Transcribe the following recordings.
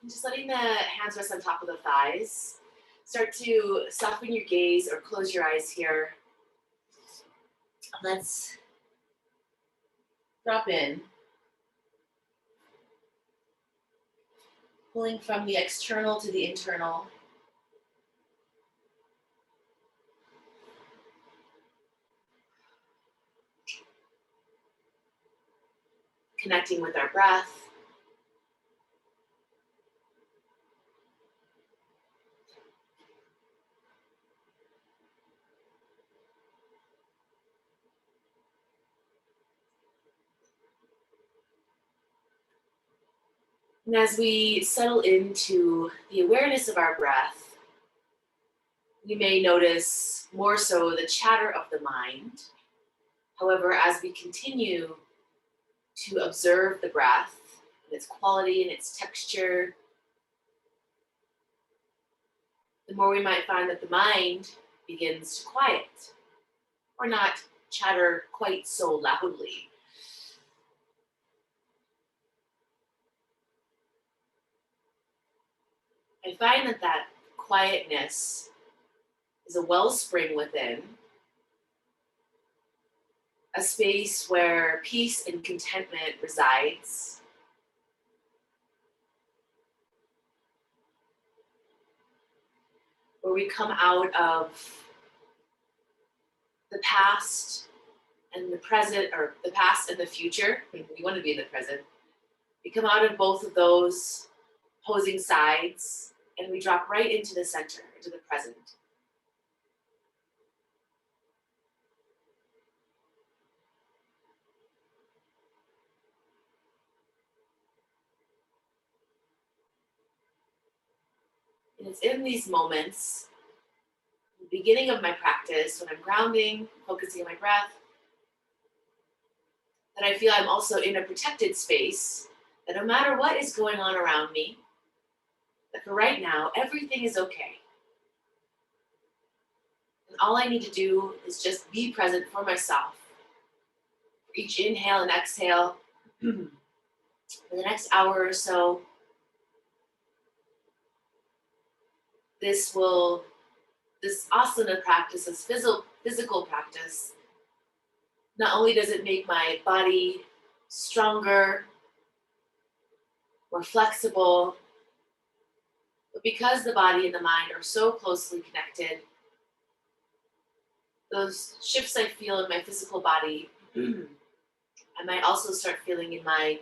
And just letting the hands rest on top of the thighs. Start to soften your gaze or close your eyes here. Let's drop in. Pulling from the external to the internal. Connecting with our breath. And as we settle into the awareness of our breath, we may notice more so the chatter of the mind. However, as we continue to observe the breath, and its quality and its texture, the more we might find that the mind begins to quiet or not chatter quite so loudly. I find that quietness is a wellspring within, a space where peace and contentment resides. Where we come out of the past and the present, or the past and the future. We want to be in the present. We come out of both of those opposing sides and we drop right into the center, into the present. And it's in these moments, the beginning of my practice, when I'm grounding, focusing on my breath, that I feel I'm also in a protected space, that no matter what is going on around me, that for right now, everything is okay. And all I need to do is just be present for myself. For each inhale and exhale, for the next hour or so, this asana practice, this physical practice, not only does it make my body stronger, more flexible, but because the body and the mind are so closely connected, those shifts I feel in my physical body, I might also start feeling in my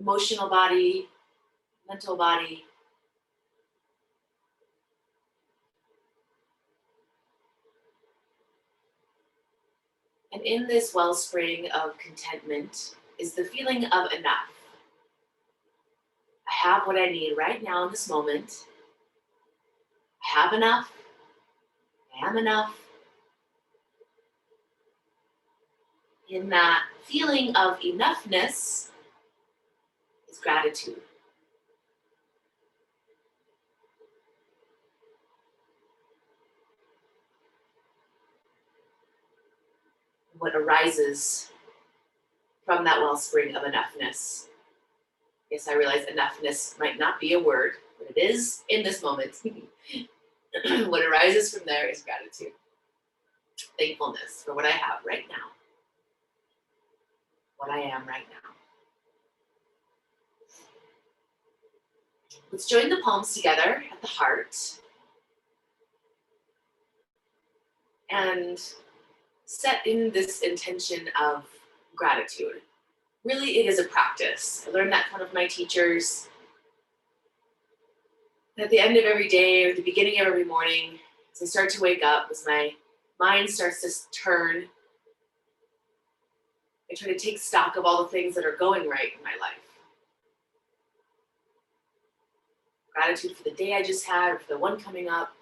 emotional body, mental body. And in this wellspring of contentment is the feeling of enough. I have what I need right now in this moment. I have enough. I am enough. In that feeling of enoughness is gratitude. What arises from that wellspring of enoughness. Yes, I realize enoughness might not be a word, but it is in this moment. What arises from there is gratitude. Thankfulness for what I have right now. What I am right now. Let's join the palms together at the heart. And set in this intention of gratitude. Really, it is a practice. I learned that from one of my teachers. At the end of every day or the beginning of every morning, as I start to wake up, as my mind starts to turn, I try to take stock of all the things that are going right in my life. Gratitude for the day I just had, or for the one coming up.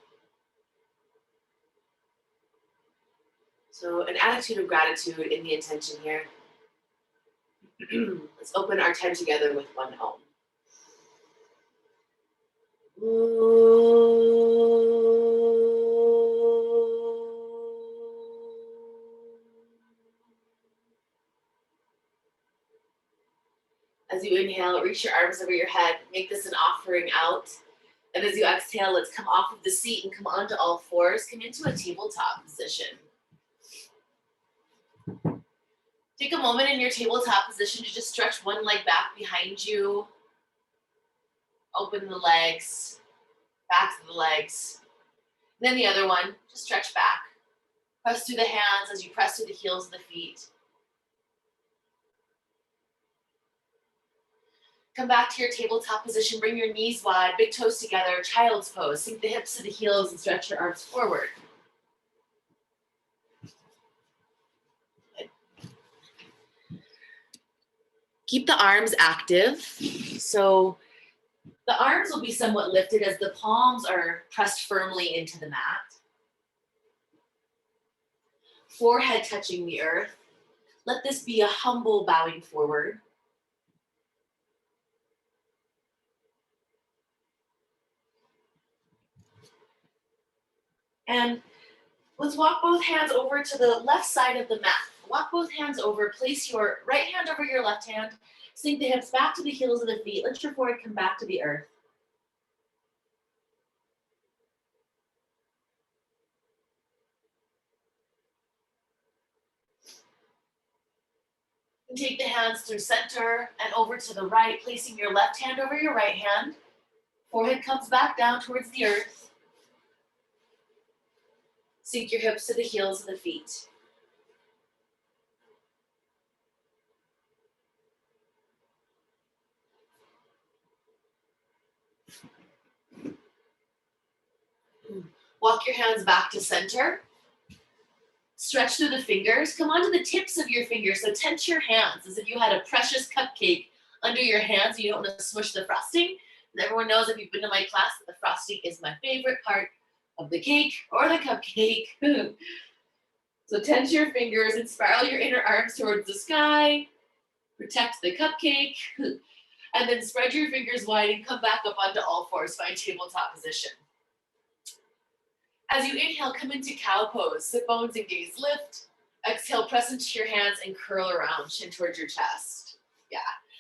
So an attitude of gratitude in the intention here. Let's open our time together with one Om. As you inhale, reach your arms over your head. Make this an offering out. And as you exhale, let's come off of the seat and come onto all fours. Come into a tabletop position. Take a moment in your tabletop position to just stretch one leg back behind you. Open the legs, back to the legs. And then the other one, just stretch back. Press through the hands as you press through the heels of the feet. Come back to your tabletop position. Bring your knees wide, big toes together, child's pose. Sink the hips to the heels and stretch your arms forward. Good. Keep the arms active. So the arms will be somewhat lifted as the palms are pressed firmly into the mat. Forehead touching the earth. Let this be a humble bowing forward. And let's walk both hands over to the left side of the mat. Walk both hands over, place your right hand over your left hand, sink the hips back to the heels of the feet, let your forehead come back to the earth. And take the hands through center and over to the right, placing your left hand over your right hand. Forehead comes back down towards the earth. Sink your hips to the heels of the feet. Walk your hands back to center. Stretch through the fingers. Come onto the tips of your fingers. So tense your hands as if you had a precious cupcake under your hands. You don't want to smush the frosting. And everyone knows, if you've been to my class, that the frosting is my favorite part of the cake or the cupcake. So tense your fingers and spiral your inner arms towards the sky. Protect the cupcake. And then spread your fingers wide and come back up onto all fours. Find tabletop position. As you inhale, come into cow pose. Sit bones and gaze lift. Exhale, press into your hands and curl around, chin towards your chest. Yeah.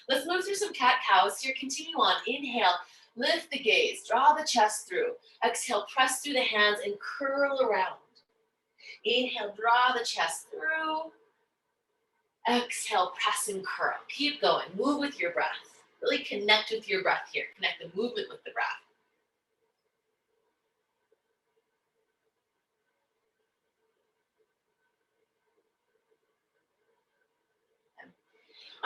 Let's move through some cat-cows here. Continue on. Inhale, lift the gaze, draw the chest through. Exhale, press through the hands and curl around. Inhale, draw the chest through. Exhale, press and curl. Keep going. Move with your breath. Really connect with your breath here. Connect the movement with the breath.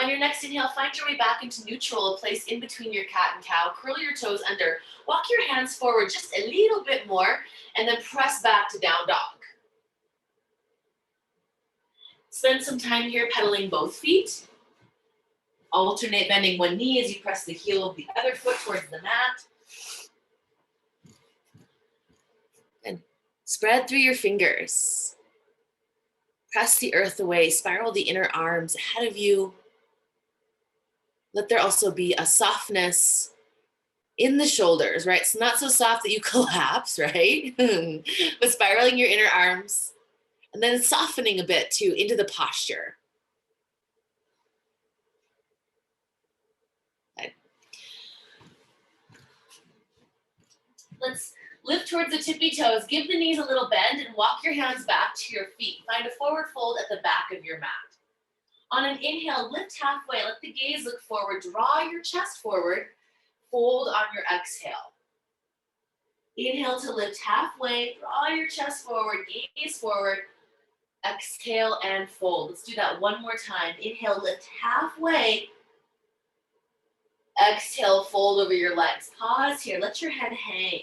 On your next inhale, find your way back into neutral, a place in between your cat and cow. Curl your toes under. Walk your hands forward just a little bit more, and then press back to down dog. Spend some time here pedaling both feet. Alternate bending one knee as you press the heel of the other foot towards the mat. And spread through your fingers. Press the earth away. Spiral the inner arms ahead of you. Let there also be a softness in the shoulders, right? It's not so soft that you collapse, right? But spiraling your inner arms and then softening a bit too into the posture. Okay. Let's lift towards the tippy toes. Give the knees a little bend and walk your hands back to your feet. Find a forward fold at the back of your mat. On an inhale, lift halfway. Let the gaze look forward. Draw your chest forward. Fold on your exhale. Inhale to lift halfway. Draw your chest forward. Gaze forward. Exhale and fold. Let's do that one more time. Inhale, lift halfway. Exhale, fold over your legs. Pause here. Let your head hang.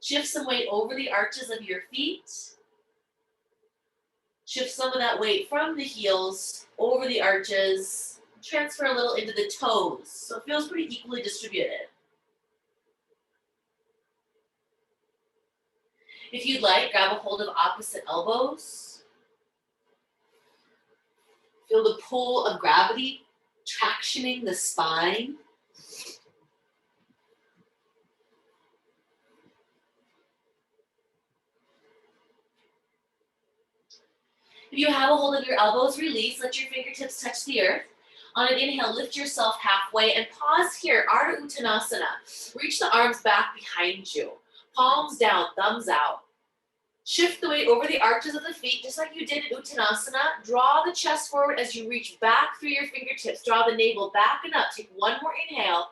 Shift some weight over the arches of your feet. Shift some of that weight from the heels over the arches. Transfer a little into the toes. So it feels pretty equally distributed. If you'd like, grab a hold of opposite elbows. Feel the pull of gravity tractioning the spine. If you have a hold of your elbows, release. Let your fingertips touch the earth. On an inhale, lift yourself halfway and pause here, Ardha Uttanasana. Reach the arms back behind you. Palms down, thumbs out. Shift the weight over the arches of the feet, just like you did in Uttanasana. Draw the chest forward as you reach back through your fingertips. Draw the navel back and up. Take one more inhale.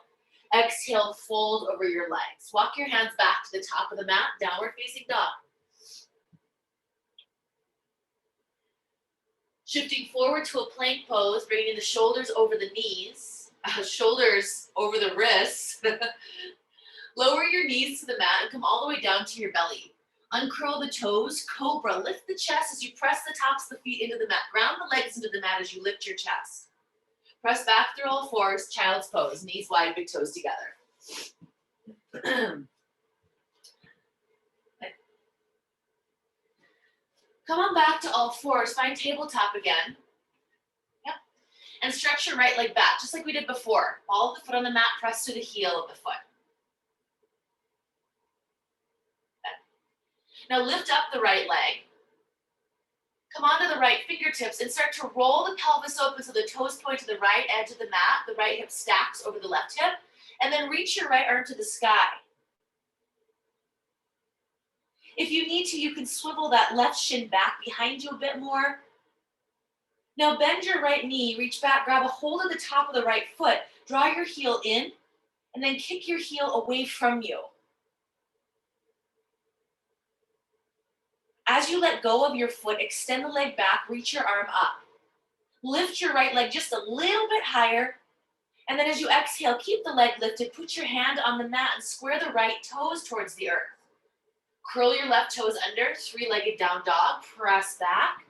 Exhale, fold over your legs. Walk your hands back to the top of the mat, downward facing dog. Shifting forward to a plank pose, bringing the shoulders over the knees, shoulders over the wrists. Lower your knees to the mat and come all the way down to your belly. Uncurl the toes, cobra. Lift the chest as you press the tops of the feet into the mat. Ground the legs into the mat as you lift your chest. Press back through all fours, child's pose. Knees wide, big toes together. Come on back to all fours. Find tabletop again. Yep. And stretch your right leg back, just like we did before. Ball of the foot on the mat, press to the heel of the foot. Now lift up the right leg. Come onto the right fingertips and start to roll the pelvis open so the toes point to the right edge of the mat. The right hip stacks over the left hip. And then reach your right arm to the sky. If you need to, you can swivel that left shin back behind you a bit more. Now bend your right knee, reach back, grab a hold of the top of the right foot, draw your heel in, and then kick your heel away from you. As you let go of your foot, extend the leg back, reach your arm up. Lift your right leg just a little bit higher, and then as you exhale, keep the leg lifted, put your hand on the mat and square the right toes towards the earth. Curl your left toes under, three-legged down dog, press back.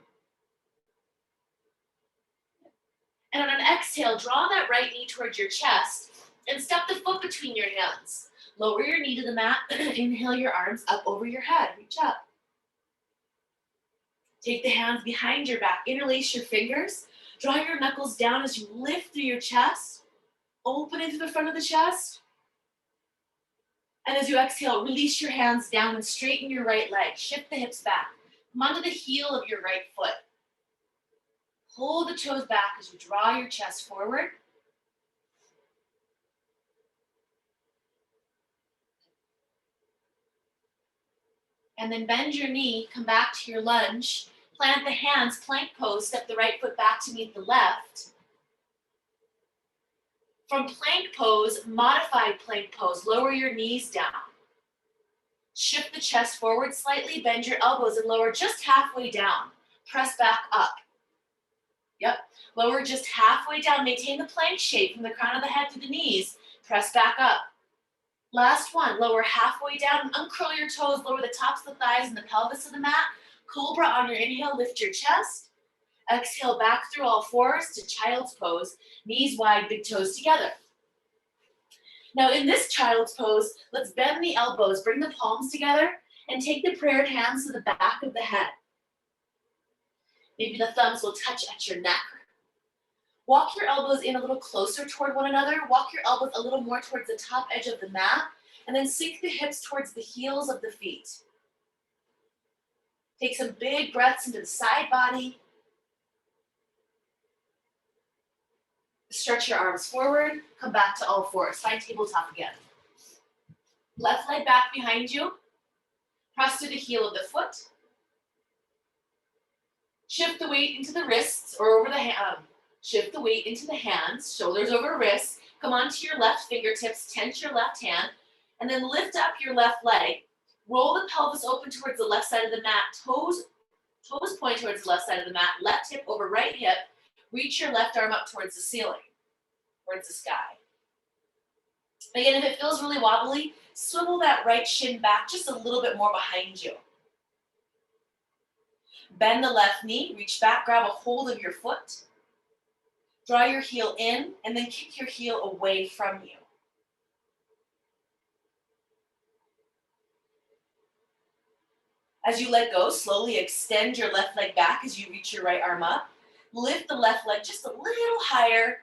And on an exhale, draw that right knee towards your chest and step the foot between your hands. Lower your knee to the mat, inhale your arms up over your head, reach up. Take the hands behind your back, interlace your fingers, draw your knuckles down as you lift through your chest, open into the front of the chest. And as you exhale, release your hands down and straighten your right leg. Shift the hips back. Come onto the heel of your right foot. Hold the toes back as you draw your chest forward. And then bend your knee, come back to your lunge. Plant the hands, plank pose, step the right foot back to meet the left. From plank pose, modified plank pose, lower your knees down. Shift the chest forward slightly, bend your elbows and lower just halfway down. Press back up. Yep, lower just halfway down. Maintain the plank shape from the crown of the head to the knees. Press back up. Last one, lower halfway down and uncurl your toes, lower the tops of the thighs and the pelvis of the mat. Cobra on your inhale, lift your chest. Exhale back through all fours to child's pose, knees wide, big toes together. Now in this child's pose, let's bend the elbows, bring the palms together, and take the prayer hands to the back of the head. Maybe the thumbs will touch at your neck. Walk your elbows in a little closer toward one another. Walk your elbows a little more towards the top edge of the mat, and then sink the hips towards the heels of the feet. Take some big breaths into the side body. Stretch your arms forward, come back to all fours. Find tabletop again. Left leg back behind you. Press to the heel of the foot. Shift the weight into the wrists or over the hand. Shift the weight into the hands, shoulders over wrists. Come onto your left fingertips, tense your left hand, and then lift up your left leg. Roll the pelvis open towards the left side of the mat. Toes point towards the left side of the mat. Left hip over right hip. Reach your left arm up towards the ceiling, towards the sky. Again, if it feels really wobbly, swivel that right shin back just a little bit more behind you. Bend the left knee, reach back, grab a hold of your foot. Draw your heel in, and then kick your heel away from you. As you let go, slowly extend your left leg back as you reach your right arm up. Lift the left leg just a little higher,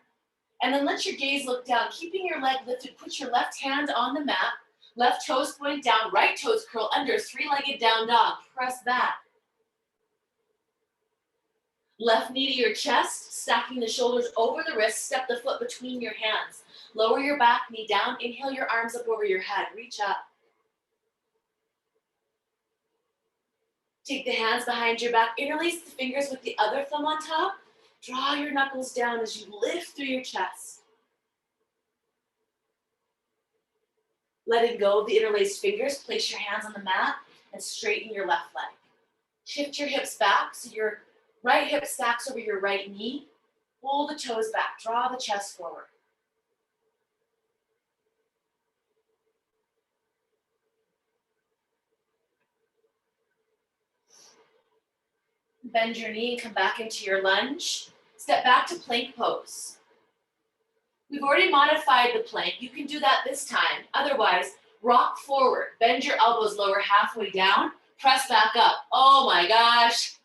and then let your gaze look down. Keeping your leg lifted, put your left hand on the mat. Left toes point down, right toes curl under, three-legged down dog. Press back. Left knee to your chest, stacking the shoulders over the wrists, step the foot between your hands. Lower your back knee down, inhale your arms up over your head, reach up. Take the hands behind your back, interlace the fingers with the other thumb on top. Draw your knuckles down as you lift through your chest. Letting go of the interlaced fingers, place your hands on the mat and straighten your left leg. Shift your hips back so your right hip stacks over your right knee. Pull the toes back, draw the chest forward. Bend your knee and come back into your lunge. Step back to plank pose. We've already modified the plank. You can do that this time. Otherwise, rock forward. Bend your elbows lower halfway down. Press back up. Oh my gosh.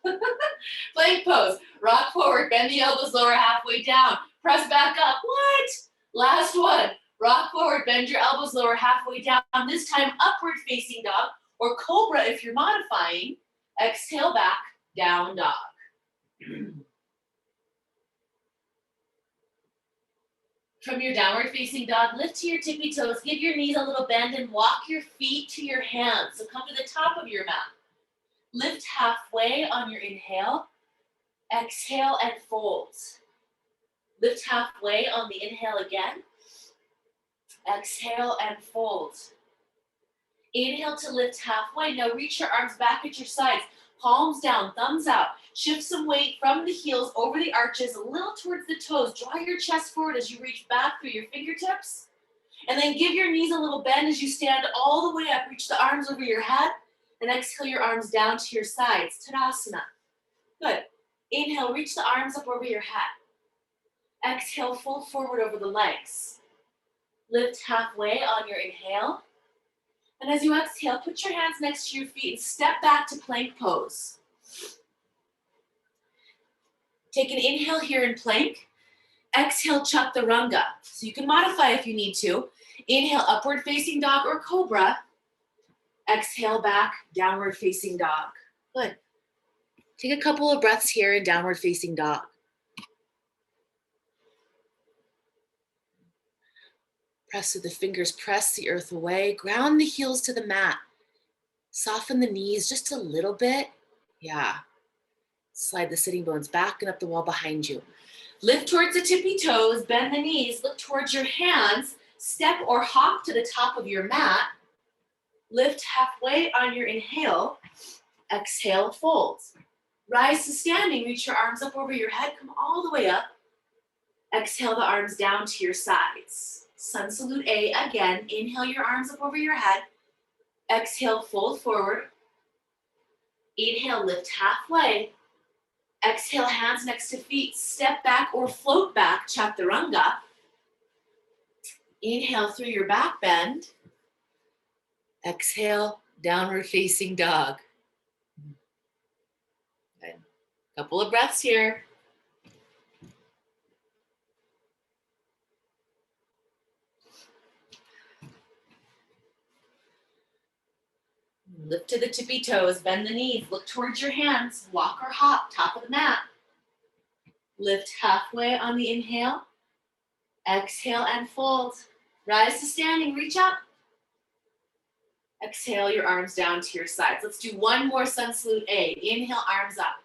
Plank pose. Rock forward. Bend the elbows lower halfway down. Press back up. What? Last one. Rock forward. Bend your elbows lower halfway down. This time, upward facing dog or cobra if you're modifying. Exhale back. Down dog. From your downward facing dog, lift to your tippy toes, give your knees a little bend and walk your feet to your hands. So come to the top of your mat. Lift halfway on your inhale. Exhale and fold. Lift halfway on the inhale again. Exhale and fold. Inhale to lift halfway. Now reach your arms back at your sides. Palms down, thumbs out. Shift some weight from the heels over the arches, a little towards the toes. Draw your chest forward as you reach back through your fingertips. And then give your knees a little bend as you stand all the way up. Reach the arms over your head. And exhale your arms down to your sides. Tadasana. Good. Inhale, reach the arms up over your head. Exhale, fold forward over the legs. Lift halfway on your inhale. And as you exhale, put your hands next to your feet and step back to plank pose. Take an inhale here in plank. Exhale, chaturanga. So you can modify if you need to. Inhale, upward facing dog or cobra. Exhale back, downward facing dog. Good. Take a couple of breaths here in downward facing dog. Press through the fingers, press the earth away. Ground the heels to the mat. Soften the knees just a little bit. Yeah. Slide the sitting bones back and up the wall behind you. Lift towards the tippy toes, bend the knees, look towards your hands. Step or hop to the top of your mat. Lift halfway on your inhale. Exhale, fold. Rise to standing, reach your arms up over your head, come all the way up. Exhale the arms down to your sides. Sun salute A again. Inhale your arms up over your head. Exhale, fold forward. Inhale, lift halfway. Exhale, hands next to feet. Step back or float back, chaturanga. Inhale through your back bend. Exhale, downward facing dog. Good. Couple of breaths here. Lift to the tippy toes, bend the knees, look towards your hands, walk or hop, top of the mat. Lift halfway on the inhale. Exhale and fold. Rise to standing, reach up. Exhale your arms down to your sides. Let's do one more sun salute A. Inhale, arms up.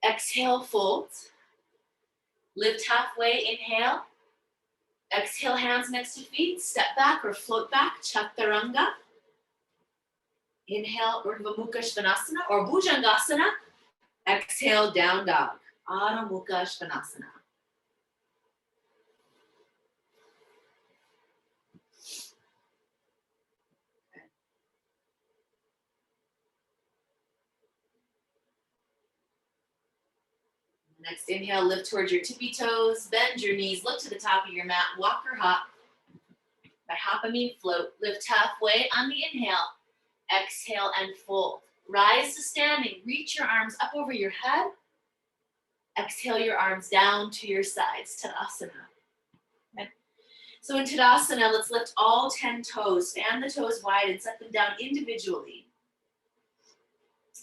Exhale, fold. Lift halfway, inhale. Exhale, hands next to feet. Step back or float back, chaturanga. Inhale, Urdhva Dhanurasana or Bhujangasana. Exhale, down dog, Adho Mukha Svanasana. Next inhale, lift towards your tippy toes, bend your knees, look to the top of your mat, walk or hop. By hop, I mean float. Lift halfway on the inhale. Exhale and fold. Rise to standing. Reach your arms up over your head. Exhale your arms down to your sides. Tadasana. Okay. So in Tadasana, let's lift all 10 toes. Stand the toes wide and set them down individually.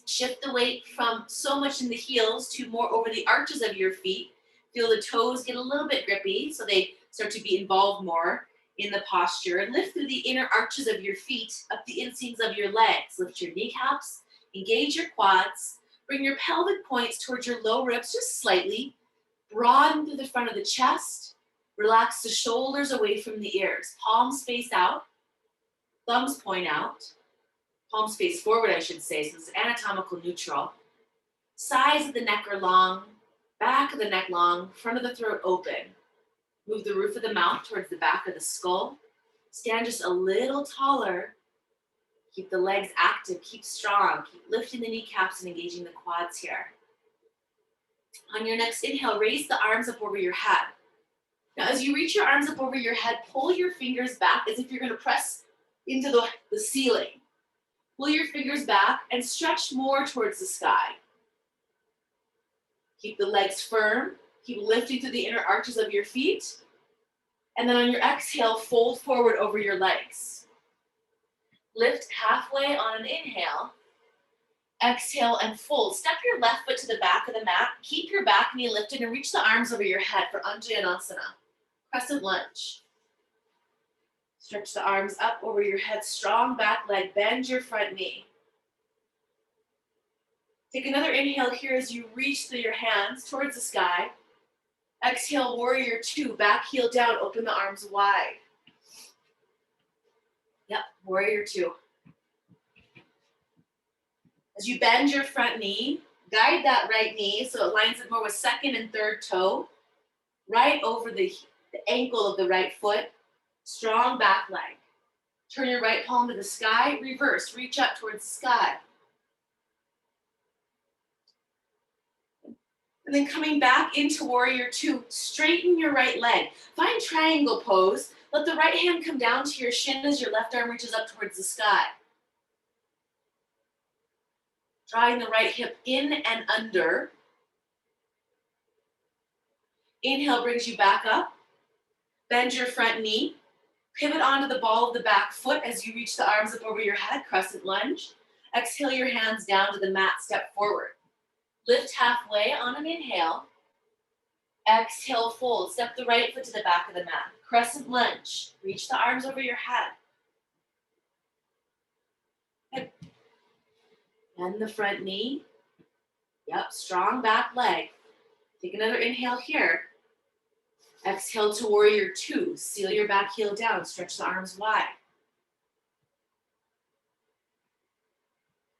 Shift the weight from so much in the heels to more over the arches of your feet. Feel the toes get a little bit grippy, so they start to be involved more in the posture. Lift through the inner arches of your feet, up the inseams of your legs. Lift your kneecaps, engage your quads. Bring your pelvic points towards your low ribs just slightly. Broaden through the front of the chest. Relax the shoulders away from the ears. Palms face out. Thumbs point out. Palms face forward, I should say, so it's anatomical neutral. Sides of the neck are long. Back of the neck long. Front of the throat open. Move the roof of the mouth towards the back of the skull. Stand just a little taller. Keep the legs active. Keep strong. Keep lifting the kneecaps and engaging the quads here. On your next inhale, raise the arms up over your head. Now, as you reach your arms up over your head, pull your fingers back as if you're going to press into the ceiling. Pull your fingers back and stretch more towards the sky. Keep the legs firm. Keep lifting through the inner arches of your feet. And then on your exhale, fold forward over your legs. Lift halfway on an inhale. Exhale and fold. Step your left foot to the back of the mat. Keep your back knee lifted and reach the arms over your head for Anjaneyasana. Crescent lunge. Stretch the arms up over your head. Strong back leg. Bend your front knee. Take another inhale here as you reach through your hands towards the sky. Exhale, warrior two. Back heel down. Open the arms wide. Yep, warrior two. As you bend your front knee, guide that right knee so it lines up more with second and third toe, right over the ankle of the right foot, strong back leg. Turn your right palm to the sky, reverse, reach up towards the sky. And then coming back into warrior two, straighten your right leg. Find triangle pose. Let the right hand come down to your shin as your left arm reaches up towards the sky. Drawing the right hip in and under. Inhale brings you back up. Bend your front knee. Pivot onto the ball of the back foot as you reach the arms up over your head, crescent lunge. Exhale your hands down to the mat, step forward. Lift halfway on an inhale. Exhale, fold. Step the right foot to the back of the mat. Crescent lunge. Reach the arms over your head. Bend the front knee. Yep, strong back leg. Take another inhale here. Exhale to warrior two. Seal your back heel down. Stretch the arms wide.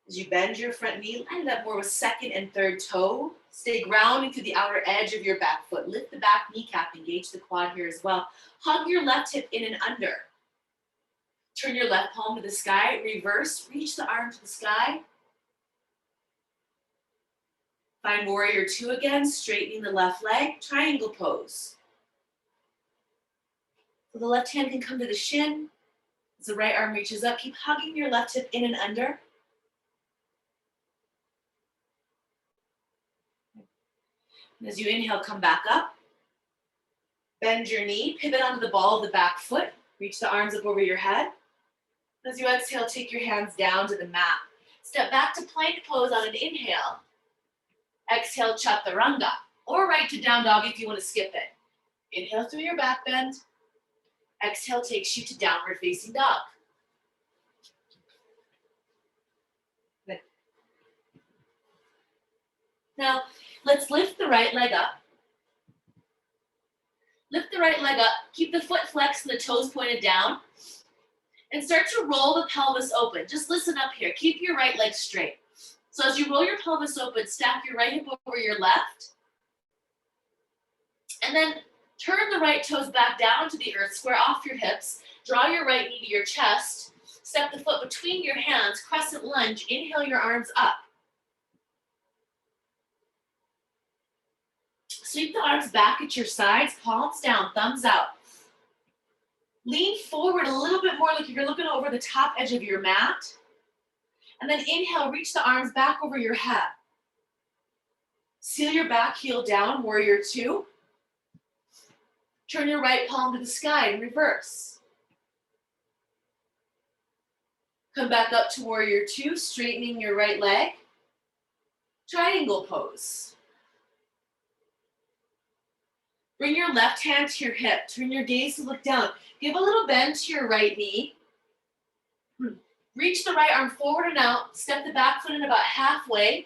As you bend your front knee, line it up more with second and third toe. Stay grounding to the outer edge of your back foot. Lift the back kneecap. Engage the quad here as well. Hug your left hip in and under. Turn your left palm to the sky. Reverse. Reach the arm to the sky. Find warrior two again, straightening the left leg, triangle pose. So the left hand can come to the shin. As the right arm reaches up, keep hugging your left hip in and under. And as you inhale, come back up. Bend your knee, pivot onto the ball of the back foot. Reach the arms up over your head. As you exhale, take your hands down to the mat. Step back to plank pose on an inhale. Exhale, chaturanga, or right to down dog if you want to skip it. Inhale through your back bend. Exhale takes you to downward facing dog. Good. Now, let's lift the right leg up. Lift the right leg up, keep the foot flexed and the toes pointed down. And start to roll the pelvis open. Just listen up here. Keep your right leg straight. So as you roll your pelvis open, stack your right hip over your left. And then turn the right toes back down to the earth, square off your hips. Draw your right knee to your chest. Step the foot between your hands, crescent lunge. Inhale your arms up. Sweep the arms back at your sides, palms down, thumbs out. Lean forward a little bit more like you're looking over the top edge of your mat. And then inhale, reach the arms back over your head. Seal your back heel down, warrior two. Turn your right palm to the sky and reverse. Come back up to warrior two, straightening your right leg. Triangle pose. Bring your left hand to your hip. Turn your gaze to look down. Give a little bend to your right knee. Reach the right arm forward and out. Step the back foot in about halfway.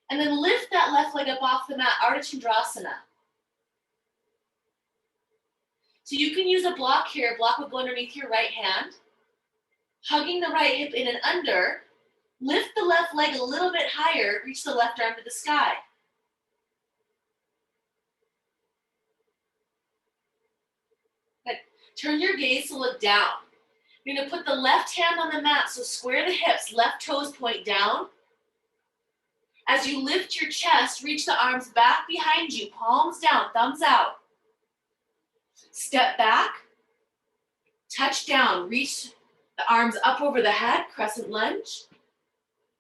And then lift that left leg up off the mat, Urdhva Dhanurasana. So you can use a block here. A block would go underneath your right hand. Hugging the right hip in and under. Lift the left leg a little bit higher. Reach the left arm to the sky. Good. Turn your gaze to look down. You're going to put the left hand on the mat, so square the hips, left toes point down. As you lift your chest, reach the arms back behind you, palms down, thumbs out. Step back, touch down, reach the arms up over the head, crescent lunge.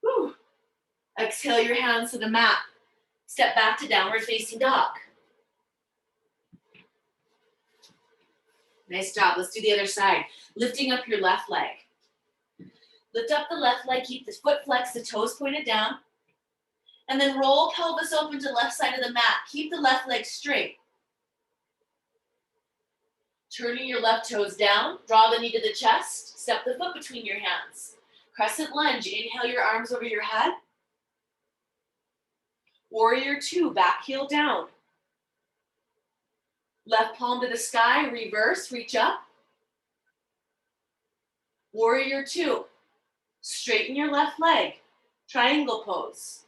Whew. Exhale your hands to the mat. Step back to downward facing dog. Nice job. Let's do the other side. Lifting up your left leg. Lift up the left leg, keep the foot flexed, the toes pointed down. And then roll pelvis open to left side of the mat. Keep the left leg straight. Turning your left toes down, draw the knee to the chest, step the foot between your hands. Crescent lunge, inhale your arms over your head. Warrior two, back heel down. Left palm to the sky, reverse, reach up. Warrior two, straighten your left leg, triangle pose.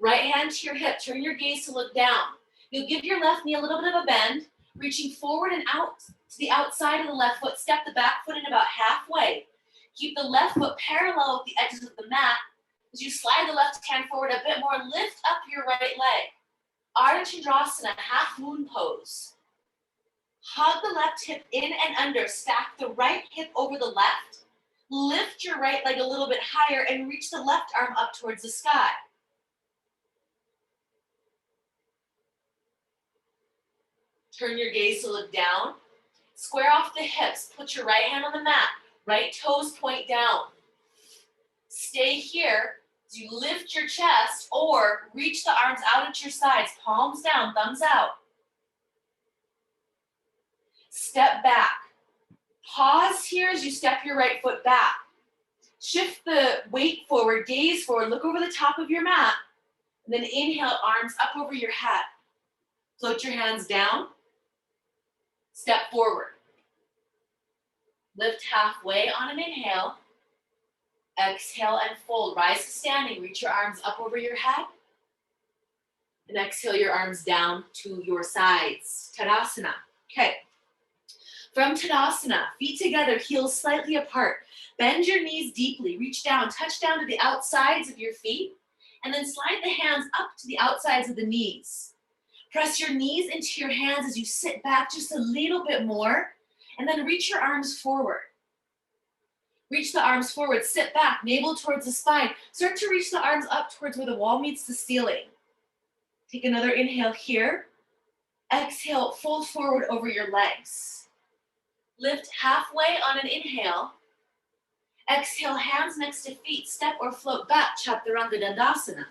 Right hand to your hip, turn your gaze to look down. You'll give your left knee a little bit of a bend, reaching forward and out to the outside of the left foot. Step the back foot in about halfway. Keep the left foot parallel with the edges of the mat. As you slide the left hand forward a bit more, lift up your right leg. Urdhva Dhanurasana, half moon pose. Hug the left hip in and under. Stack the right hip over the left. Lift your right leg a little bit higher and reach the left arm up towards the sky. Turn your gaze to look down. Square off the hips. Put your right hand on the mat. Right toes point down. Stay here as you lift your chest or reach the arms out at your sides. Palms down, thumbs out. Step back. Pause here as you step your right foot back. Shift the weight forward, gaze forward, look over the top of your mat. And then inhale, arms up over your head. Float your hands down. Step forward. Lift halfway on an inhale. Exhale and fold. Rise to standing. Reach your arms up over your head. And exhale your arms down to your sides. Tadasana. Okay. From Tadasana, feet together, heels slightly apart. Bend your knees deeply. Reach down. Touch down to the outsides of your feet. And then slide the hands up to the outsides of the knees. Press your knees into your hands as you sit back just a little bit more, and then reach your arms forward. Reach the arms forward, sit back, navel towards the spine. Start to reach the arms up towards where the wall meets the ceiling. Take another inhale here. Exhale, fold forward over your legs. Lift halfway on an inhale. Exhale, hands next to feet, step or float back, Chaturanga Dandasana.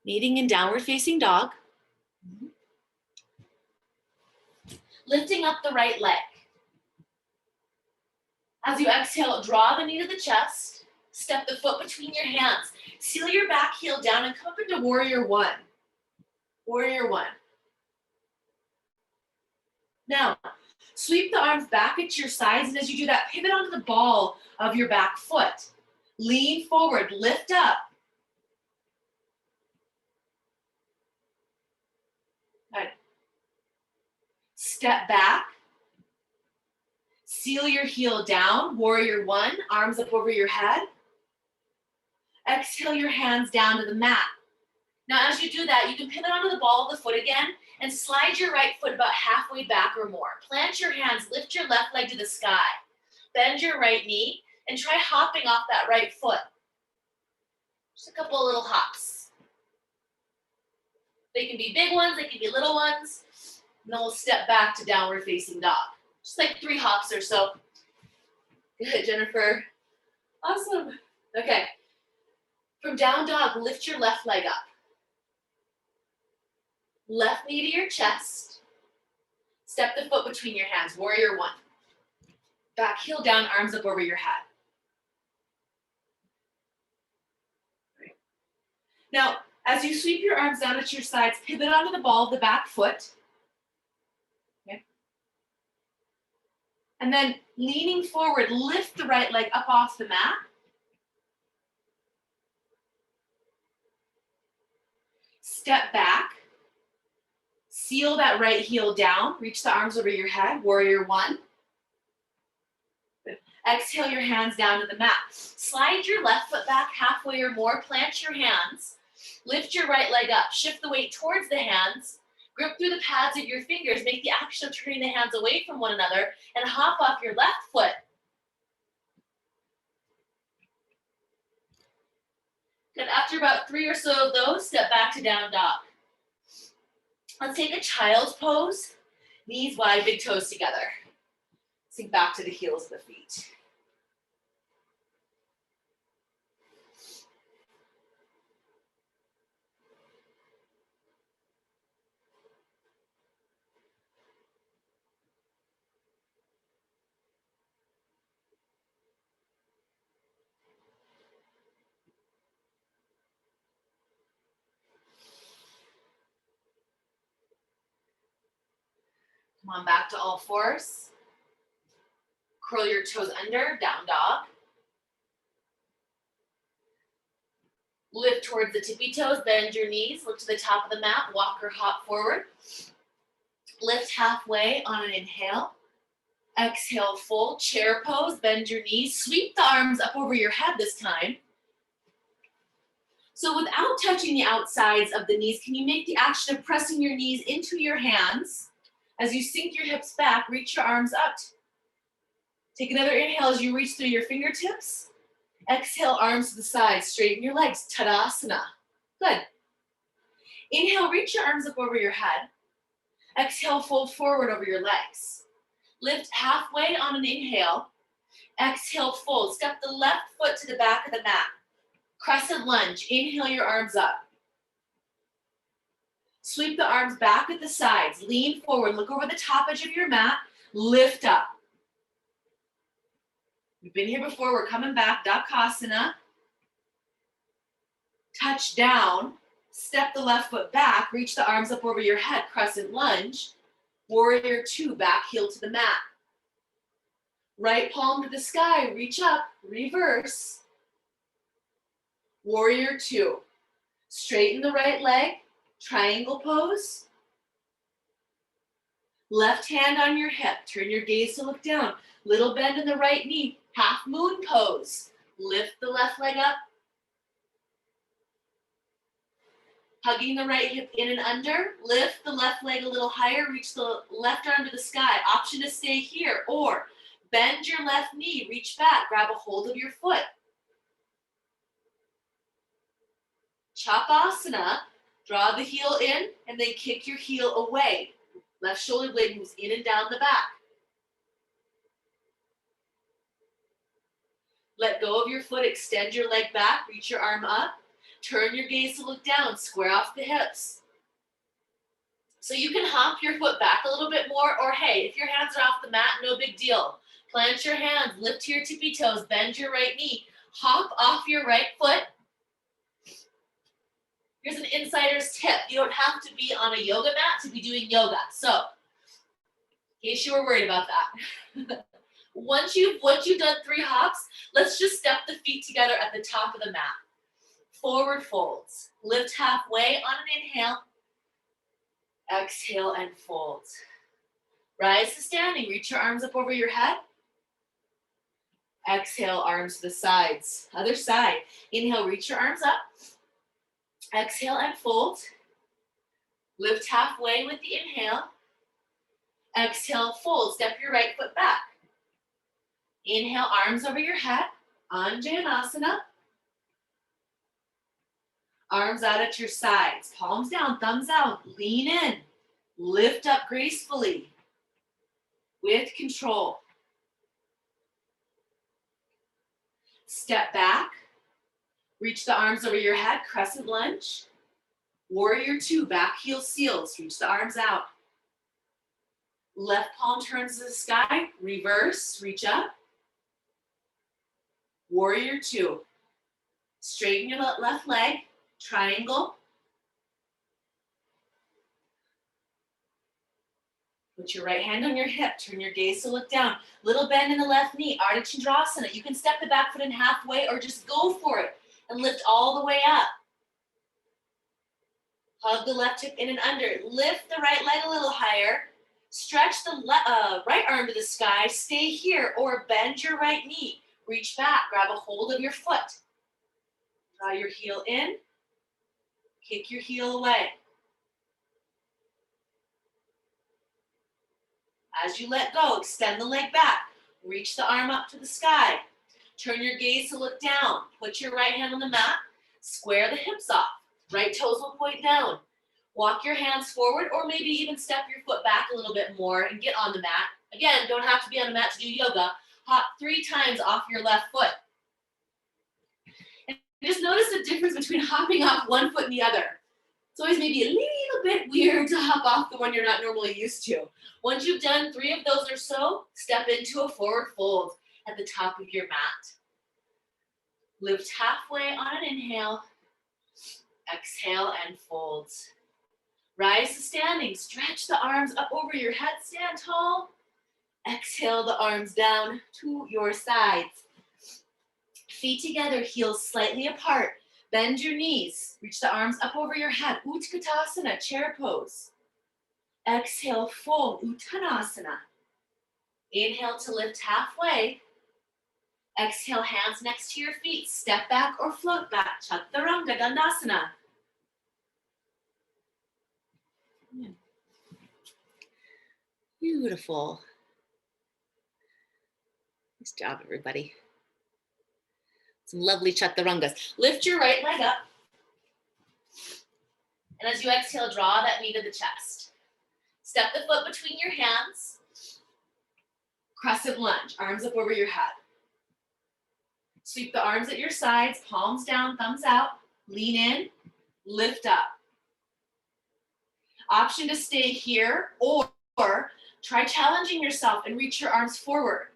Meeting in downward facing dog. Lifting up the right leg. As you exhale, draw the knee to the chest. Step the foot between your hands. Seal your back heel down and come up into warrior one. Warrior one. Now, sweep the arms back at your sides, and as you do that, pivot onto the ball of your back foot. Lean forward, lift up. Good. Step back. Seal your heel down, warrior one, arms up over your head. Exhale your hands down to the mat. Now as you do that, you can pivot onto the ball of the foot again and slide your right foot about halfway back or more. Plant your hands, lift your left leg to the sky. Bend your right knee and try hopping off that right foot. Just a couple of little hops. They can be big ones, they can be little ones. And then we'll step back to downward facing dog. Just like 3 hops or so. Good, Jennifer. Awesome. Okay. From down dog, lift your left leg up. Left knee to your chest. Step the foot between your hands, warrior 1. Back heel down, arms up over your head. Right. Now, as you sweep your arms down at your sides, pivot onto the ball of the back foot. Okay. And then leaning forward, lift the right leg up off the mat. Step back. Seal that right heel down. Reach the arms over your head, warrior 1. Exhale your hands down to the mat. Slide your left foot back halfway or more. Plant your hands. Lift your right leg up. Shift the weight towards the hands. Grip through the pads of your fingers. Make the action of turning the hands away from one another and hop off your left foot. Good. After about 3 or so of those, step back to down dog. Let's take a child's pose. Knees wide, big toes together. Sink back to the heels of the feet. Come on back to all fours. Curl your toes under, down dog. Lift towards the tippy toes, bend your knees, look to the top of the mat, walk or hop forward. Lift halfway on an inhale. Exhale, fold, chair pose, bend your knees, sweep the arms up over your head this time. So without touching the outsides of the knees, can you make the action of pressing your knees into your hands? As you sink your hips back, reach your arms up. Take another inhale as you reach through your fingertips. Exhale, arms to the sides, straighten your legs, Tadasana. Good. Inhale, reach your arms up over your head. Exhale, fold forward over your legs. Lift halfway on an inhale. Exhale, fold. Step the left foot to the back of the mat. Crescent lunge. Inhale your arms up. Sweep the arms back at the sides. Lean forward. Look over the top edge of your mat. Lift up. We've been here before. We're coming back. Dakasana. Touch down. Step the left foot back. Reach the arms up over your head. Crescent lunge. Warrior 2. Back heel to the mat. Right palm to the sky. Reach up. Reverse. Warrior 2. Straighten the right leg. Triangle pose. Left hand on your hip. Turn your gaze to look down. Little bend in the right knee. Half moon pose. Lift the left leg up. Hugging the right hip in and under. Lift the left leg a little higher. Reach the left arm to the sky. Option to stay here. Or bend your left knee. Reach back. Grab a hold of your foot. Chapasana. Draw the heel in and then kick your heel away. Left shoulder blade moves in and down the back. Let go of your foot, extend your leg back, reach your arm up, turn your gaze to look down, square off the hips. So you can hop your foot back a little bit more, or hey, if your hands are off the mat, no big deal. Plant your hands, lift to your tippy toes, bend your right knee, hop off your right foot. Here's an insider's tip. You don't have to be on a yoga mat to be doing yoga. So, in case you were worried about that. Once you've done 3 hops, let's just step the feet together at the top of the mat. Forward folds. Lift halfway on an inhale. Exhale and fold. Rise to standing. Reach your arms up over your head. Exhale, arms to the sides. Other side. Inhale, reach your arms up. Exhale and fold. Lift halfway with the inhale. Exhale, fold. Step your right foot back. Inhale, arms over your head. Anjaneyasana. Arms out at your sides, palms down, thumbs out, lean in. Lift up gracefully with control. Step back, reach the arms over your head, crescent lunge. Warrior two, back heel seals, reach the arms out. Left palm turns to the sky, reverse, reach up. Warrior two. Straighten your left leg, triangle. Put your right hand on your hip, turn your gaze to look down. Little bend in the left knee, Urdhva Dhanurasana. You can step the back foot in halfway or just go for it and lift all the way up. Hug the left hip in and under. Lift the right leg a little higher. Stretch the right arm to the sky. Stay here or bend your right knee. Reach back, grab a hold of your foot. Draw your heel in. Kick your heel away. As you let go, extend the leg back. Reach the arm up to the sky. Turn your gaze to look down. Put your right hand on the mat. Square the hips off. Right toes will point down. Walk your hands forward or maybe even step your foot back a little bit more and get on the mat. Again, don't have to be on the mat to do yoga. Hop 3 times off your left foot. And just notice the difference between hopping off one foot and the other. It's always maybe a little bit weird to hop off the one you're not normally used to. Once you've done 3 of those or so, step into a forward fold at the top of your mat. Lift halfway on an inhale. Exhale and fold. Rise to standing. Stretch the arms up over your head. Stand tall. Exhale the arms down to your sides. Feet together, heels slightly apart. Bend your knees. Reach the arms up over your head. Utkatasana, chair pose. Exhale, fold, Uttanasana. Inhale to lift halfway. Exhale, hands next to your feet. Step back or float back. Chaturanga Dandasana. Beautiful. Nice job, everybody. Some lovely chaturangas. Lift your right leg up. And as you exhale, draw that knee to the chest. Step the foot between your hands. Crescent lunge, arms up over your head. Sweep the arms at your sides, palms down, thumbs out. Lean in, lift up. Option to stay here or try challenging yourself and reach your arms forward.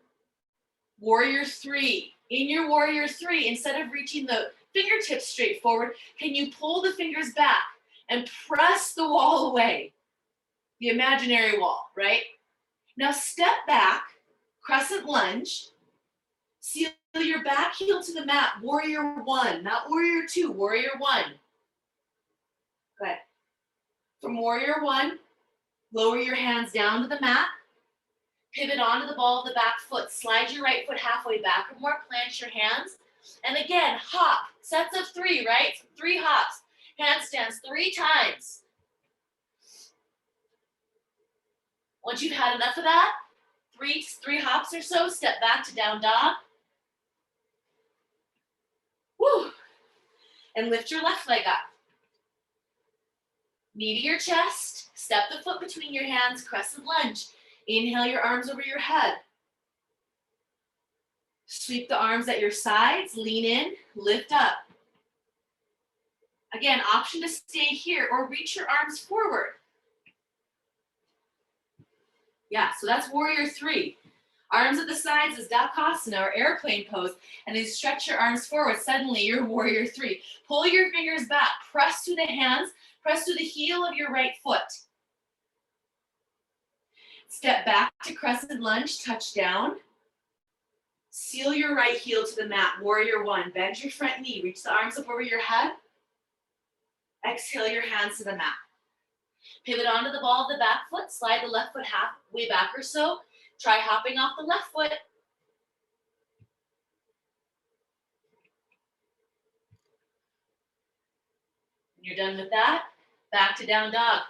Warrior three. In your warrior three, instead of reaching the fingertips straight forward, can you pull the fingers back and press the wall away? The imaginary wall, right? Now step back, crescent lunge. Seal your back heel to the mat, warrior one, not warrior two, warrior one. Good. From warrior one, lower your hands down to the mat. Pivot onto the ball of the back foot. Slide your right foot halfway back or more. Plant your hands. And again, hop. Sets of 3, right? 3 hops. Handstands 3 times. Once you've had enough of that, three hops or so, step back to down dog. Woo. And lift your left leg up. Knee to your chest. Step the foot between your hands. Crescent lunge. Inhale your arms over your head. Sweep the arms at your sides, lean in, lift up. Again, option to stay here or reach your arms forward. Yeah, so that's warrior three. Arms at the sides is Dakasana or airplane pose, and then stretch your arms forward. Suddenly you're warrior three. Pull your fingers back, press through the hands, press through the heel of your right foot. Step back to crescent lunge, touch down. Seal your right heel to the mat, warrior one. Bend your front knee, reach the arms up over your head. Exhale your hands to the mat. Pivot onto the ball of the back foot, slide the left foot halfway back or so. Try hopping off the left foot. When you're done with that, back to down dog.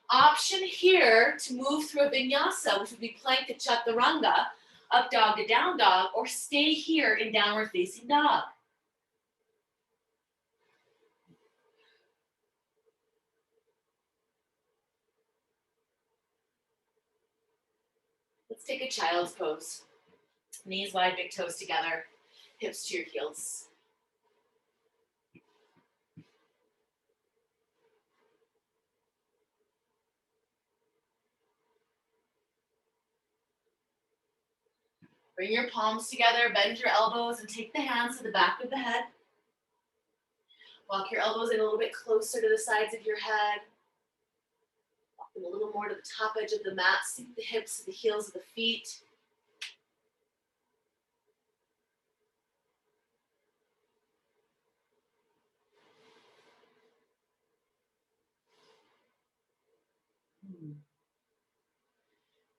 Option here to move through a vinyasa, which would be plank to chaturanga, up dog to down dog, or stay here in downward facing dog. Let's take a child's pose. Knees wide, big toes together, hips to your heels. Bring your palms together, bend your elbows, and take the hands to the back of the head. Walk your elbows in a little bit closer to the sides of your head. Walk them a little more to the top edge of the mat. Sink the hips to the heels of the feet.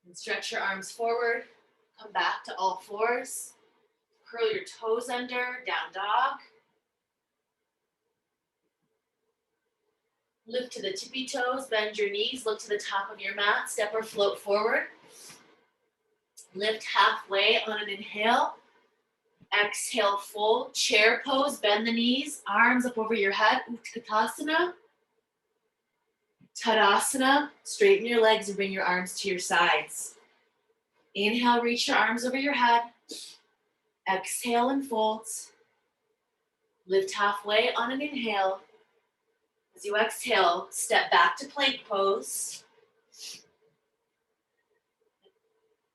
And stretch your arms forward. Come back to all fours. Curl your toes under, down dog. Lift to the tippy toes, bend your knees, look to the top of your mat, step or float forward. Lift halfway on an inhale. Exhale, fold, chair pose, bend the knees, arms up over your head, Utkatasana. Tadasana, straighten your legs and bring your arms to your sides. Inhale, reach your arms over your head. Exhale and fold. Lift halfway on an inhale. As you exhale, step back to plank pose.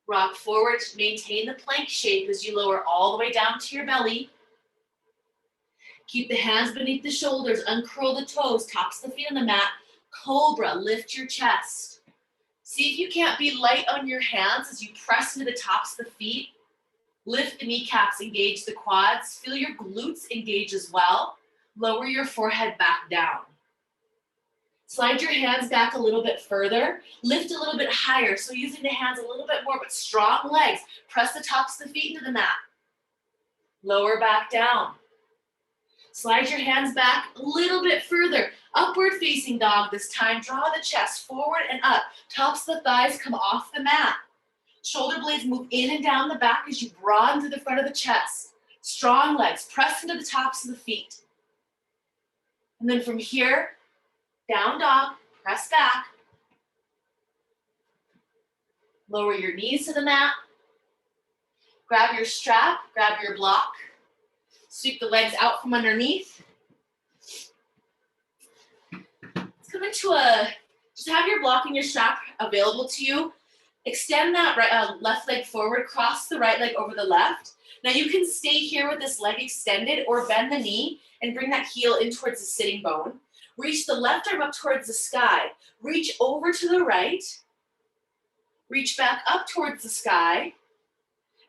Rock forward, maintain the plank shape as you lower all the way down to your belly. Keep the hands beneath the shoulders, uncurl the toes, tops of the feet on the mat. Cobra, lift your chest. See if you can't be light on your hands as you press into the tops of the feet. Lift the kneecaps, engage the quads. Feel your glutes engage as well. Lower your forehead back down. Slide your hands back a little bit further. Lift a little bit higher. So using the hands a little bit more, but strong legs. Press the tops of the feet into the mat. Lower back down. Slide your hands back a little bit further. Upward facing dog this time. Draw the chest forward and up. Tops of the thighs come off the mat. Shoulder blades move in and down the back as you broaden to the front of the chest. Strong legs. Press into the tops of the feet. And then from here, down dog, press back. Lower your knees to the mat. Grab your strap, grab your block. Sweep the legs out from underneath. Let's come into just have your block and your strap available to you. Extend that left leg forward, cross the right leg over the left. Now you can stay here with this leg extended or bend the knee and bring that heel in towards the sitting bone. Reach the left arm up towards the sky. Reach over to the right. Reach back up towards the sky.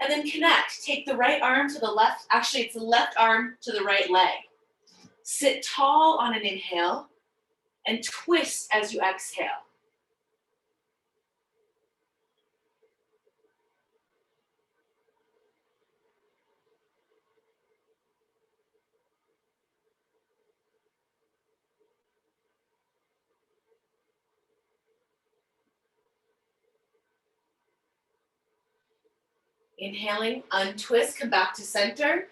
And then connect. Take the right arm to the left. Actually, it's the left arm to the right leg. Sit tall on an inhale and twist as you exhale. Inhaling, untwist, come back to center.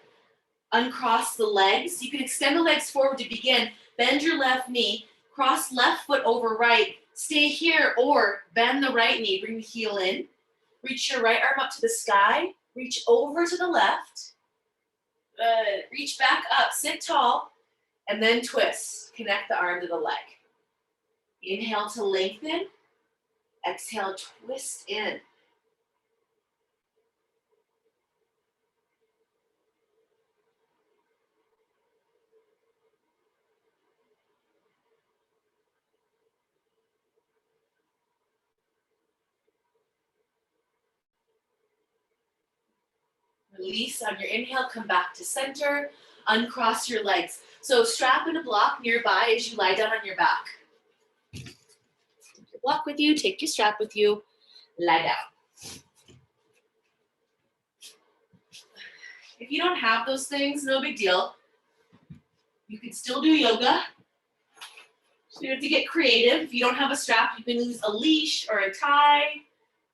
Uncross the legs. You can extend the legs forward to begin. Bend your left knee. Cross left foot over right. Stay here or bend the right knee. Bring the heel in. Reach your right arm up to the sky. Reach over to the left. Good. Reach back up. Sit tall. And then twist. Connect the arm to the leg. Inhale to lengthen. Exhale, twist in. Release on your inhale, come back to center, uncross your legs. So strap in a block nearby as you lie down on your back. Take your block with you, take your strap with you, lie down. If you don't have those things, no big deal. You can still do yoga. So you have to get creative. If you don't have a strap, you can use a leash or a tie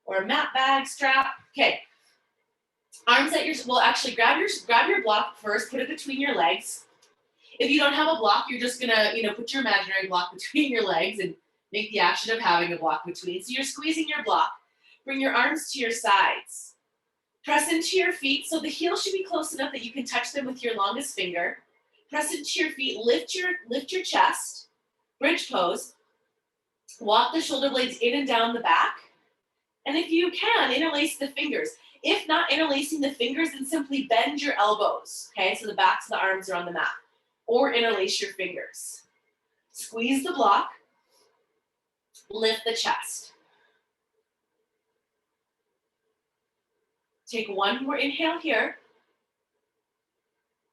or a mat bag strap. Okay. Arms at your, well, actually grab your block first, put it between your legs. If you don't have a block, you're just gonna, put your imaginary block between your legs and make the action of having a block between. So you're squeezing your block. Bring your arms to your sides. Press into your feet, so the heel should be close enough that you can touch them with your longest finger. Press into your feet, lift your chest, bridge pose. Walk the shoulder blades in and down the back. And if you can, interlace the fingers. If not interlacing the fingers, then simply bend your elbows, okay? So the backs of the arms are on the mat. Or interlace your fingers. Squeeze the block. Lift the chest. Take one more inhale here.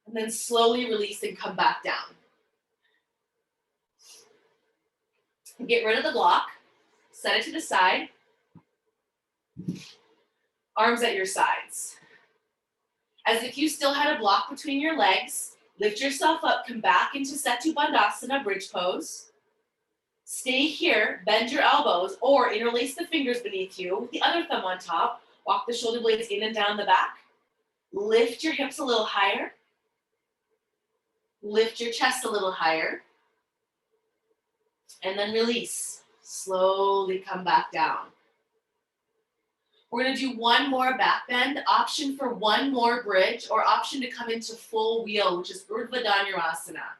And then slowly release and come back down. Get rid of the block. Set it to the side. Arms at your sides. As if you still had a block between your legs, lift yourself up, come back into Setu Bandhasana, bridge pose. Stay here, bend your elbows, or interlace the fingers beneath you with the other thumb on top. Walk the shoulder blades in and down the back. Lift your hips a little higher. Lift your chest a little higher. And then release. Slowly come back down. We're going to do one more back bend, option for one more bridge, or option to come into full wheel, which is Urdhva Dhanurasana.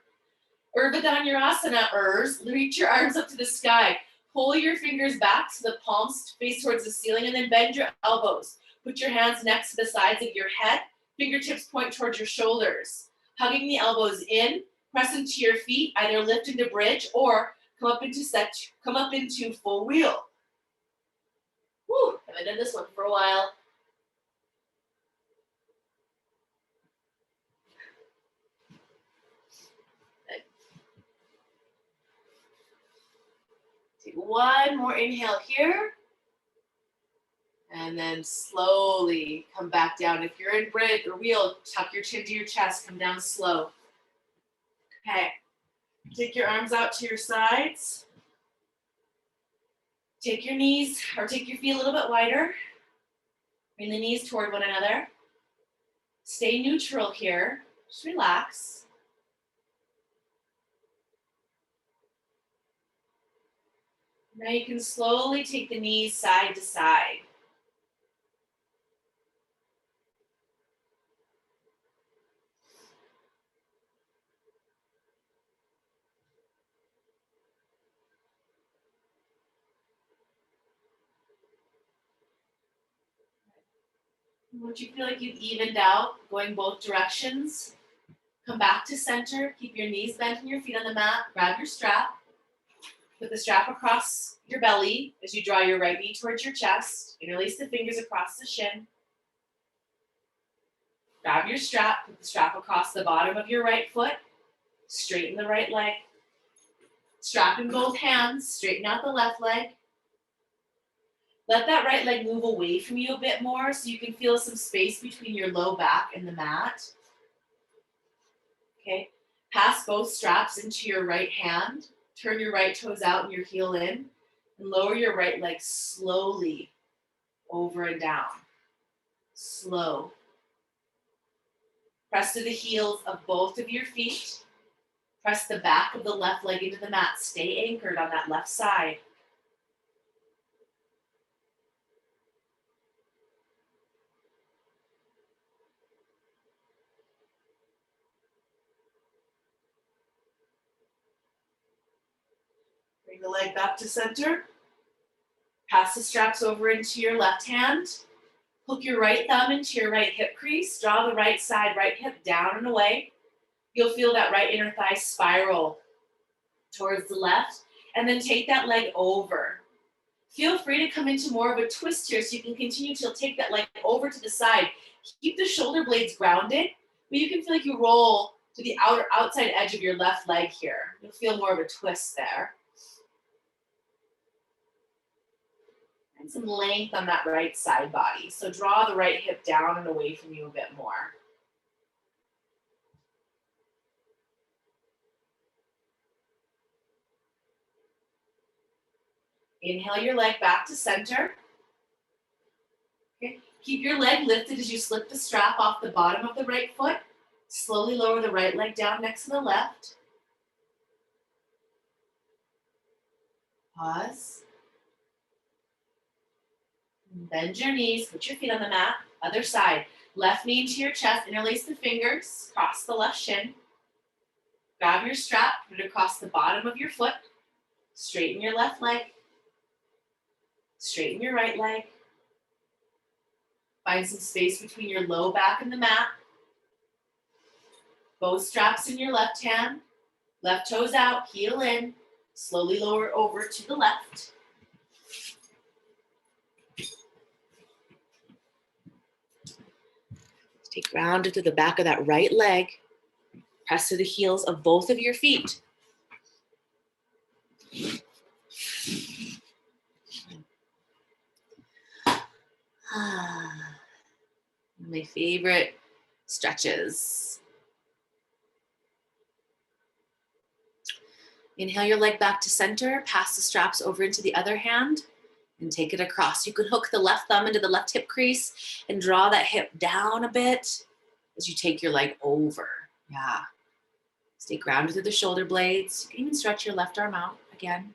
Urdhva Dhanurasana, reach your arms up to the sky. Pull your fingers back so the palms face towards the ceiling, and then bend your elbows. Put your hands next to the sides of your head. Fingertips point towards your shoulders. Hugging the elbows in, press into your feet, either lift into bridge or come up into full wheel. Woo, haven't done this one for a while. Take one more inhale here. And then slowly come back down. If you're in bridge or wheel, tuck your chin to your chest, come down slow. Okay, take your arms out to your sides. Take your knees, or take your feet a little bit wider. Bring the knees toward one another. Stay neutral here, just relax. Now you can slowly take the knees side to side. Once you feel like you've evened out, going both directions, come back to center, keep your knees bent and your feet on the mat, grab your strap, put the strap across your belly as you draw your right knee towards your chest, interlace the fingers across the shin, grab your strap, put the strap across the bottom of your right foot, straighten the right leg, strap in both hands, straighten out the left leg. Let that right leg move away from you a bit more so you can feel some space between your low back and the mat. Okay, pass both straps into your right hand, turn your right toes out and your heel in, and lower your right leg slowly over and down. Slow. Press to the heels of both of your feet. Press the back of the left leg into the mat. Stay anchored on that left side. Bring the leg back to center. Pass the straps over into your left hand. Hook your right thumb into your right hip crease. Draw the right side, right hip down and away. You'll feel that right inner thigh spiral towards the left. And then take that leg over. Feel free to come into more of a twist here so you can continue to take that leg over to the side. Keep the shoulder blades grounded, but you can feel like you roll to the outside edge of your left leg here. You'll feel more of a twist there. And some length on that right side body. So draw the right hip down and away from you a bit more. Inhale your leg back to center. Okay. Keep your leg lifted as you slip the strap off the bottom of the right foot. Slowly lower the right leg down next to the left. Pause. Bend your knees, put your feet on the mat. Other side. Left knee into your chest, interlace the fingers, cross the left shin. Grab your strap, put it across the bottom of your foot. Straighten your left leg. Straighten your right leg. Find some space between your low back and the mat. Both straps in your left hand. Left toes out, heel in. Slowly lower over to the left. Stay grounded to the back of that right leg. Press to the heels of both of your feet. My favorite stretches. Inhale your leg back to center, pass the straps over into the other hand, and take it across. You can hook the left thumb into the left hip crease and draw that hip down a bit as you take your leg over. Yeah. Stay grounded through the shoulder blades. You can even stretch your left arm out again.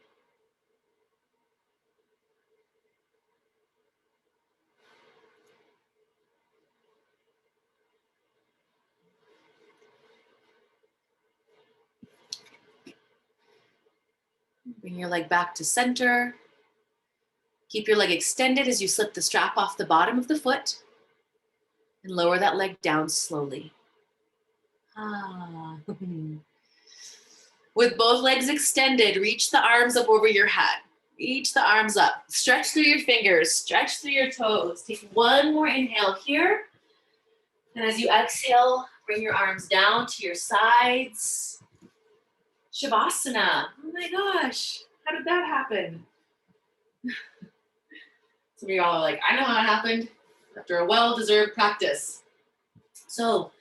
Bring your leg back to center. Keep your leg extended as you slip the strap off the bottom of the foot and lower that leg down slowly. With both legs extended, reach the arms up over your head. Reach the arms up. Stretch through your fingers. Stretch through your toes. Take one more inhale here. And as you exhale, bring your arms down to your sides. Shavasana. Oh my gosh. How did that happen? Some of y'all are like, I know how it happened. After a well-deserved practice. So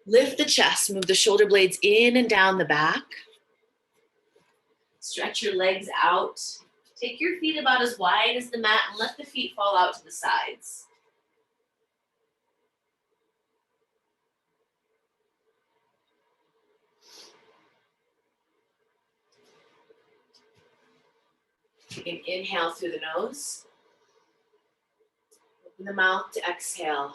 lift the chest. Move the shoulder blades in and down the back. Stretch your legs out. Take your feet about as wide as the mat and let the feet fall out to the sides. Take an inhale through the nose. Open the mouth to exhale.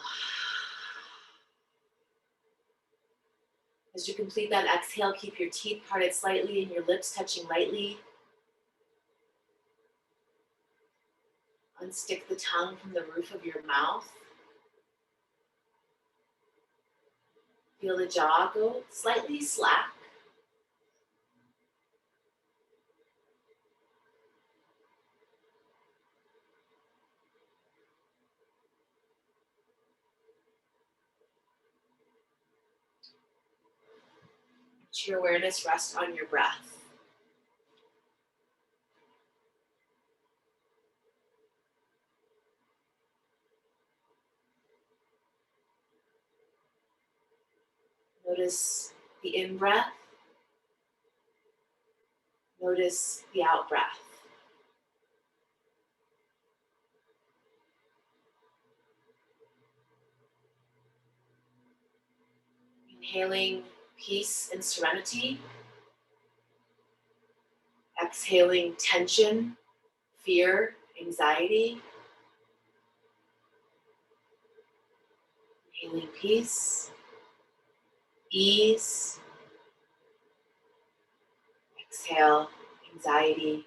As you complete that exhale, keep your teeth parted slightly and your lips touching lightly. Unstick the tongue from the roof of your mouth. Feel the jaw go slightly slack. Let your awareness rest on your breath. Notice the in-breath. Notice the out-breath. Inhaling peace and serenity. Exhaling tension, fear, anxiety. Inhaling peace, ease. Exhale anxiety,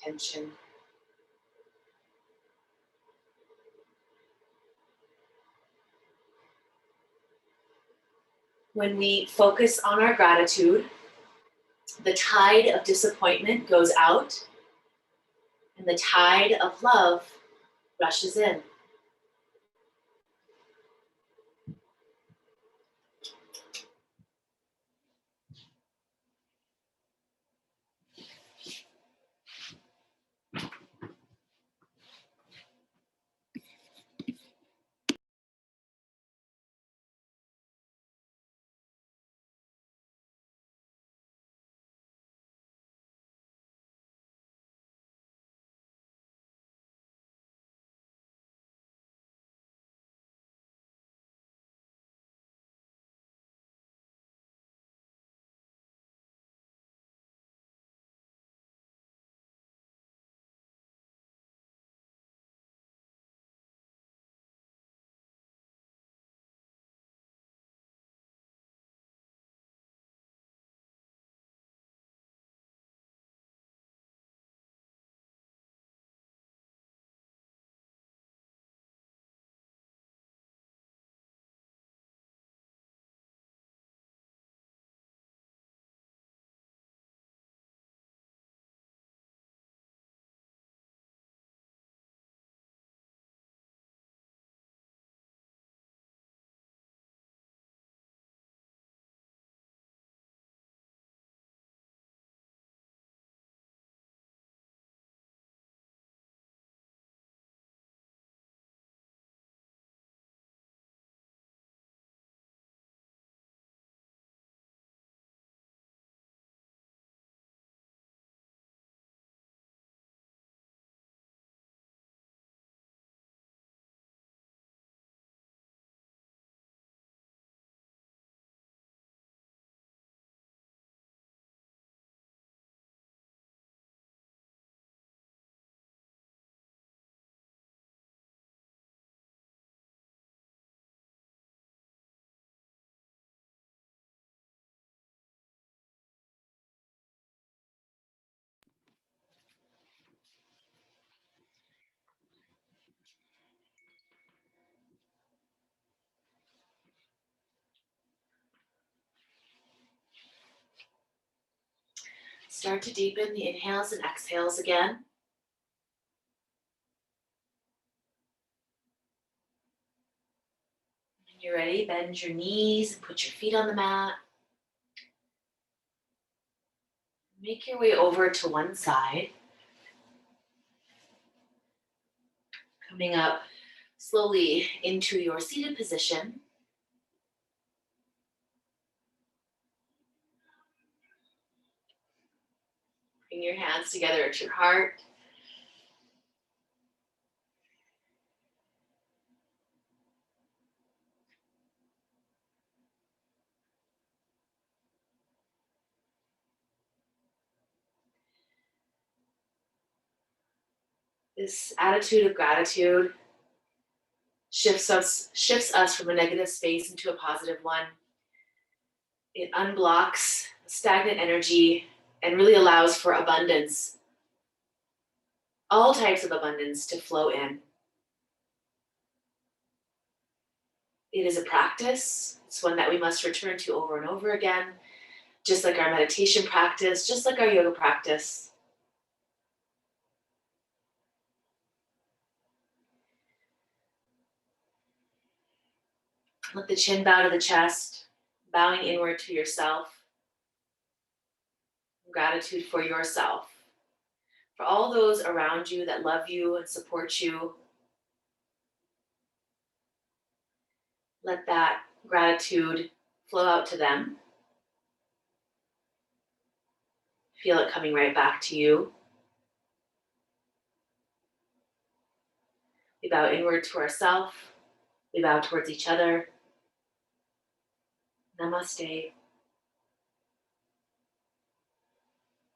tension. When we focus on our gratitude, the tide of disappointment goes out and the tide of love rushes in. Start to deepen the inhales and exhales again. When you're ready, bend your knees and put your feet on the mat. Make your way over to one side. Coming up slowly into your seated position. Bring your hands together at your heart. This attitude of gratitude shifts us from a negative space into a positive one. It unblocks stagnant energy and really allows for abundance, all types of abundance to flow in. It is a practice. It's one that we must return to over and over again, just like our meditation practice, just like our yoga practice. Let the chin bow to the chest, bowing inward to yourself. Gratitude for yourself, for all those around you that love you and support you. Let that gratitude flow out to them. Feel it coming right back to you. We bow inward to ourselves. We bow towards each other. Namaste.